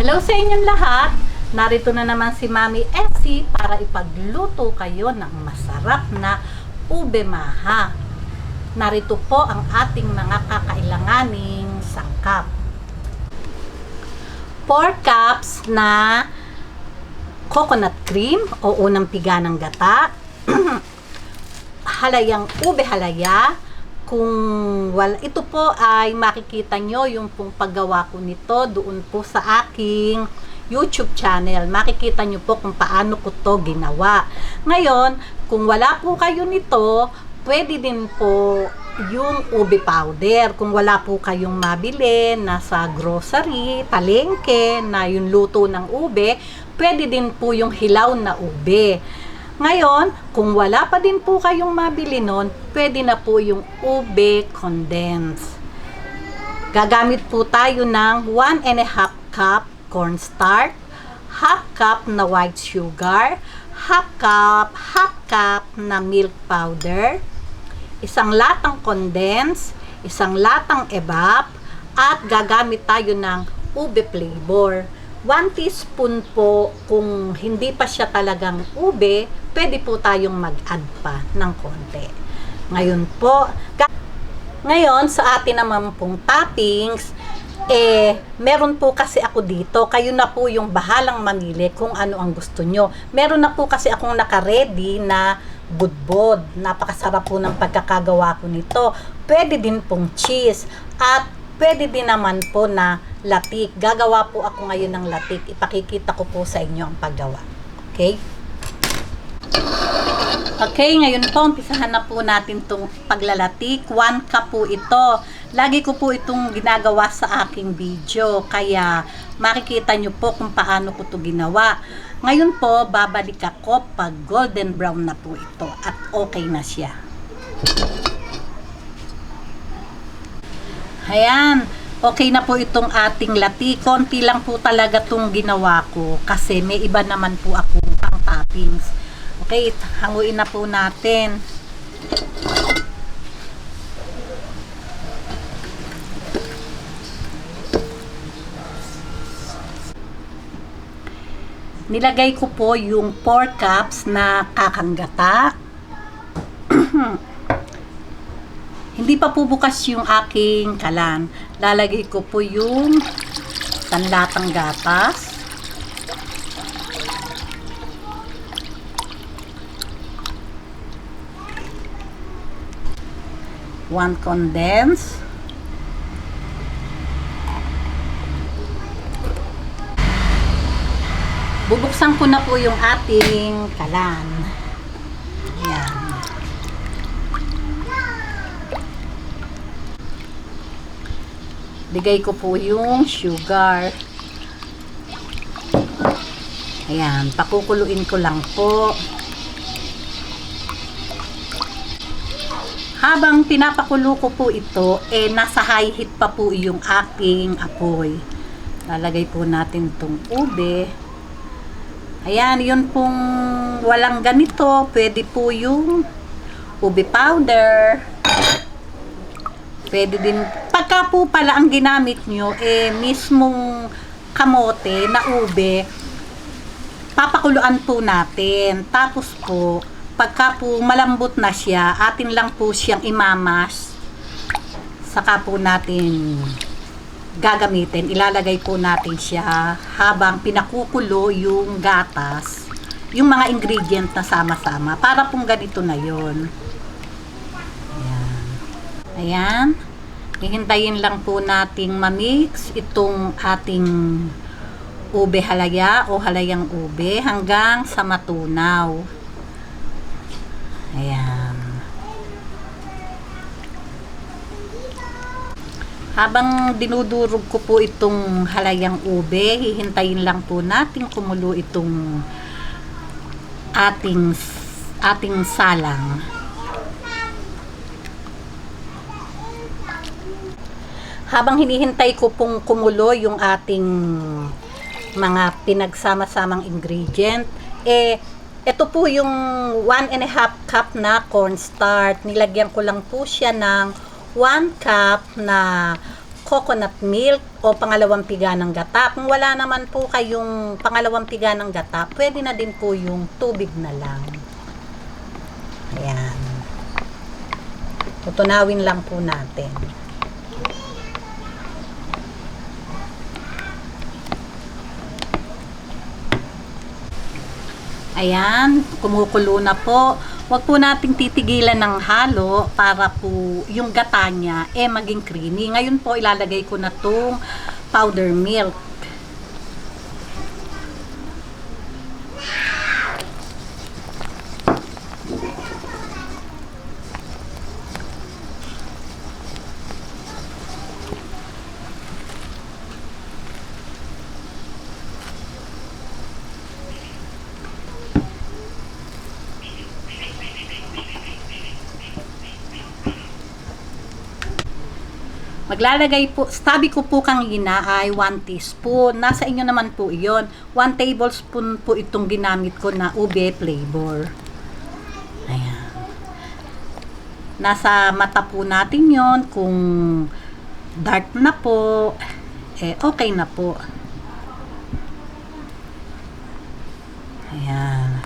Hello sa inyong lahat! Narito na naman si Mami Essie para ipagluto kayo ng masarap na ube maha. Narito po ang ating mga kakailanganing sangkap. 4 cups na coconut cream o unang piga ng gata. Halayang ube halaya. Kung wala, ito po ay makikita nyo yung pong paggawa ko nito doon po sa aking YouTube channel. Makikita nyo po kung paano ko to ginawa. Ngayon, kung wala po kayo nito, pwede din po yung ube powder. Kung wala po kayong mabili na sa grocery, palengke, na yung luto ng ube, pwede din po yung hilaw na ube. Ngayon, kung wala pa din po kayong mabili nun, pwede na po yung ube condense. Gagamit po tayo ng 1½ cup cornstarch, ½ cup na white sugar, ½ cup na milk powder, isang latang condense, isang latang evap, at gagamit tayo ng ube flavor. 1 teaspoon po, kung hindi pa siya talagang ube, pwede po tayong mag-add pa ng konti. Ngayon sa atin naman pong toppings, meron po kasi ako dito. Kayo na po yung bahalang mamili kung ano ang gusto nyo. Meron na po kasi akong naka-ready na budbod. Napakasarap po ng pagkakagawa ko nito. Pwede din pong cheese at pwede din naman po na latik. Gagawa po ako ngayon ng latik. Ipakikita ko po sa inyo ang paggawa. Okay? Okay, ngayon po, umpisahan na po natin itong paglalatik. 1 cup po ito. Lagi ko po itong ginagawa sa aking video. Kaya makikita nyo po kung paano ko ito ginawa. Ngayon po, babalik ako pag golden brown na po ito. At okay na siya. Ayan. Okay na po itong ating latik. Konti lang po talaga itong ginawa ko. Kasi may iba naman po akong pang toppings. Okay, hanguin na po natin. Nilagay ko po yung 4 cups na kakanggata. Hindi pa po bukas yung aking kalan. Lalagay ko po yung tanlatang gatas. One condense. Bubuksan ko na po yung ating kalan. Ayan. Bigay ko po yung sugar. Ayan, pakukuluin ko lang po. Habang pinapakulo ko po ito, nasa high heat pa po yung aking apoy. Lalagay po natin itong ube. Ayan, yun pong walang ganito. Pwede po yung ube powder. Pwede din, pagka po pala ang ginamit nyo, mismong kamote na ube, papakuluan po natin. Tapos po, pagka po malambot na siya, atin lang po siyang imamas. Saka po natin gagamitin. Ilalagay po natin siya habang pinakukulo yung gatas. Yung mga ingredient na sama-sama. Para pong ganito na yon. Ayan. Ayan. Hihintayin lang po nating mamix itong ating ube halaya o halayang ube hanggang sa matunaw. Ayan. Habang dinudurog ko po itong halayang ube, hihintayin lang po natin kumulo itong ating salang. Habang hinihintay ko pong kumulo yung ating mga pinagsama-samang ingredient, ito po yung 1½ cup na cornstarch. Nilagyan ko lang po siya ng 1 cup na coconut milk o pangalawang piga ng gata. Kung wala naman po kayong pangalawang piga ng gata, pwede na din po yung tubig na lang. Ayan. Tutunawin lang po natin. Ayan, kumukulo na po. Huwag po nating titigilan ng halo para po yung gata niya maging creamy. Ngayon po ilalagay ko na tong powder milk. Maglalagay po, sabi ko po kanina ay 1 teaspoon. Nasa inyo naman po iyon. 1 tablespoon po itong ginamit ko na ube flavor. Ayan. Nasa mata po natin yon. Kung dark na po, okay na po. Ayan.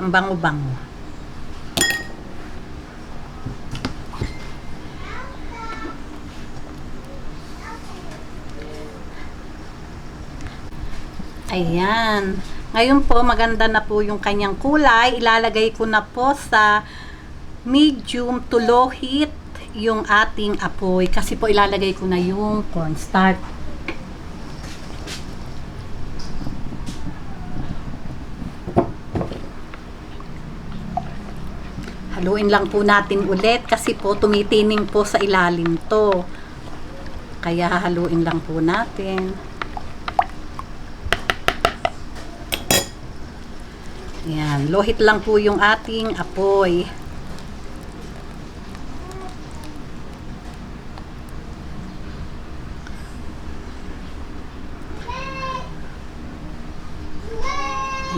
Ang bango-bango. Ayan. Ngayon po, maganda na po yung kanyang kulay. Ilalagay ko na po sa medium to low heat yung ating apoy. Kasi po ilalagay ko na yung cornstarch. Haluin lang po natin ulit kasi po tumitining po sa ilalim to. Kaya haluin lang po natin. Ayan, lohit lang po yung ating apoy.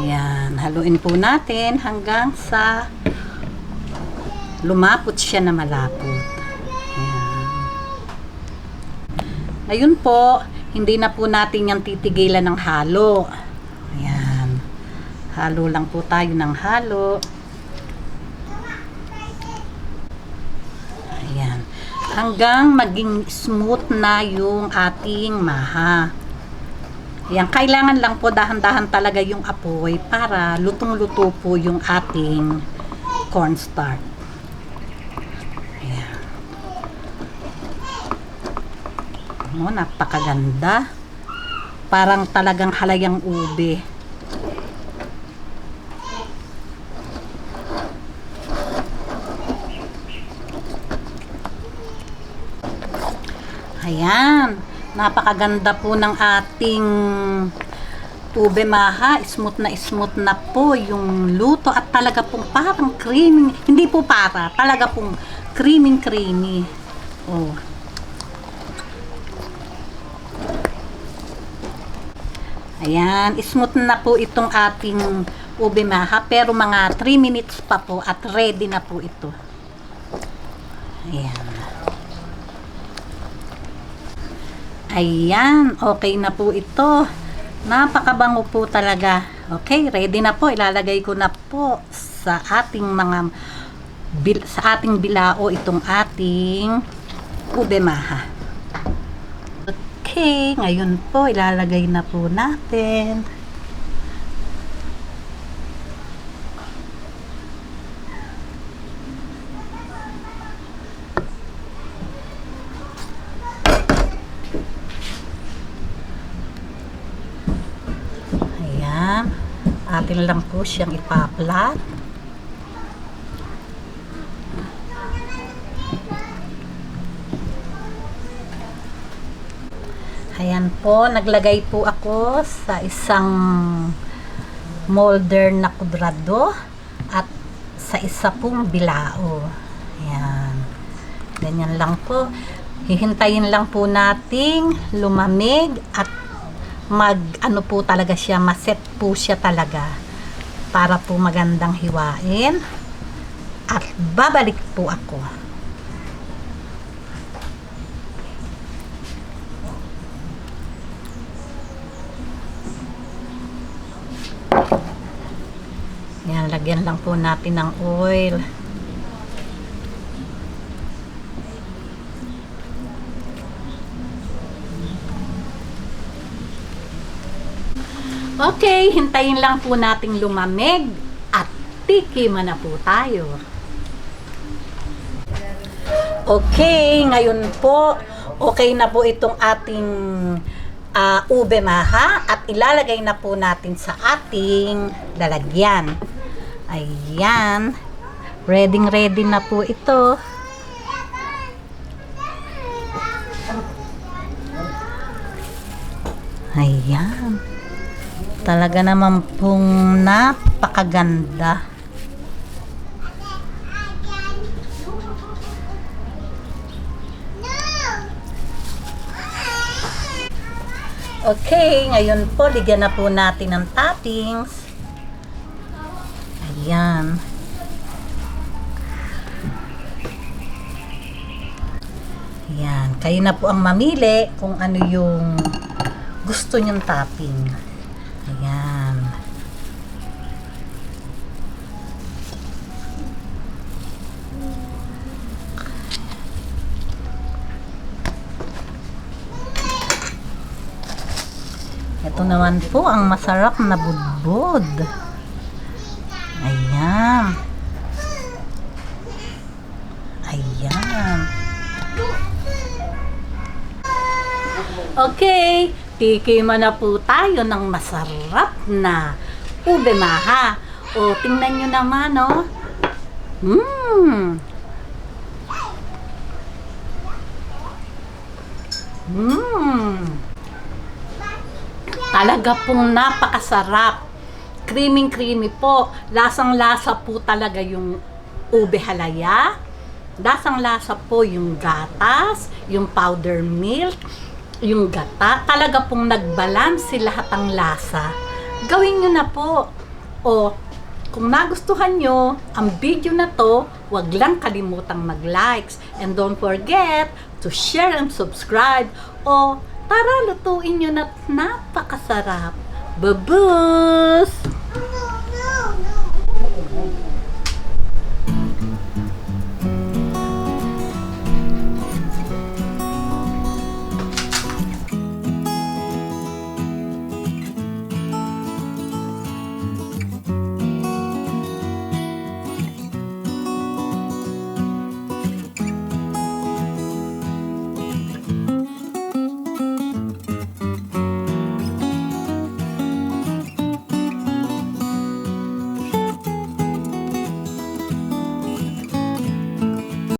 Ayan, haluin po natin hanggang sa lumapot siya na malapot. Ayan. Ngayon po, hindi na po natin yung titigilan ng halo. Ayan. Halo lang po tayo ng halo. Ayan. Hanggang maging smooth na yung ating maha. Ayan. Kailangan lang po dahan-dahan talaga yung apoy para lutong-luto po yung ating cornstarch. Napakaganda. Parang talagang halayang ube. Ayan. Napakaganda po ng ating ube maha. Smooth na po yung luto at talaga pong parang creamy. Hindi po talaga pong creamy. Oh. Ayan, smooth na po itong ating ube maha, pero mga 3 minutes pa po at ready na po ito. Ayan. Ayan, okay na po ito. Napakabango po talaga. Okay, ready na po. Ilalagay ko na po sa ating ating bilao itong ating ube maha. Okay, ngayon po ilalagay na po natin. Ayan, atin lang po siyang ipaplat. Ayan po, naglagay po ako sa isang molder na kudrado at sa isa pong bilao. Ayan. Ganyan lang po. Hihintayin lang po nating lumamig at ano po talaga siya, maset po siya talaga. para po magandang hiwain. At babalik po ako. Yan, lagyan lang po natin ng oil. Okay, hintayin lang po nating lumamig at tikiman na po tayo. Okay, ngayon po, okay na po itong ating ube maha at ilalagay na po natin sa ating lalagyan. Ayan, ready na po ito. Ayan. Talaga naman pong napakaganda. Okay, ngayon po, ligyan na po natin ng toppings. Ayan. Ayan. Kayo na po ang mamili kung ano yung gusto nyong topping. Ayan. Ito naman po ang masarap na budbud. Ayan. Ayan. Okay, tikiman na po tayo ng masarap na ube maha. O, tingnan nyo naman, oh. Talaga pong napakasarap. Creamy po. Lasang-lasa po talaga yung ube halaya. Lasang-lasa po yung gatas, yung powder milk, yung gata. Talaga pong nagbalanse lahat ang lasa. Gawin nyo na po. O, kung nagustuhan nyo ang video na to, wag lang kalimutang mag-likes. And don't forget to share and subscribe. O, tara, lutuin nyo na napakasarap. Babus!